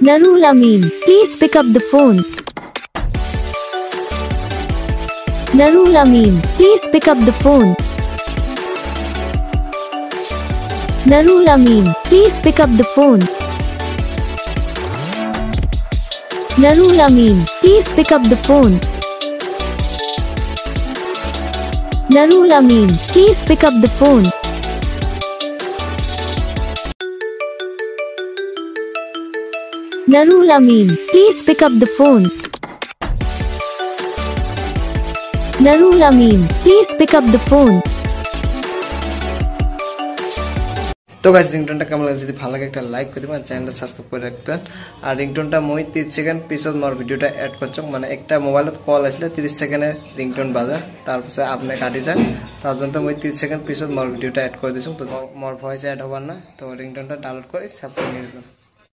Nurul Amin, please pick up the phone. Nurul Amin, please pick up the phone. Nurul Amin, please pick up the phone. Nurul Amin, please pick up the phone. Nurul Amin, please pick up the phone. Nurul Amin, please pick up the phone. Nurul Amin, please pick up the phone. তো guys রিংটোনটা কেমন লাগে যদি ভালো লাগে একটা like করে দিবেন চ্যানেলটা সাবস্ক্রাইব করে রাখবেন আর রিংটোনটা মই 30 সেকেন্ড পিছত মোর ভিডিওটা এড করছক মানে একটা মোবাইলত কল আসলে 30 সেকেন্ডে রিংটোন বাজে তারপর আপনি কাটি যান তার জন্য মই 30 সেকেন্ড পিছত মোর ভিডিওটা এড করে দিছুম তো মোর ভয়েস এড হবার না তো রিংটোনটা ডাউনলোড করে সাবস্ক্রাইব করে দিবেন।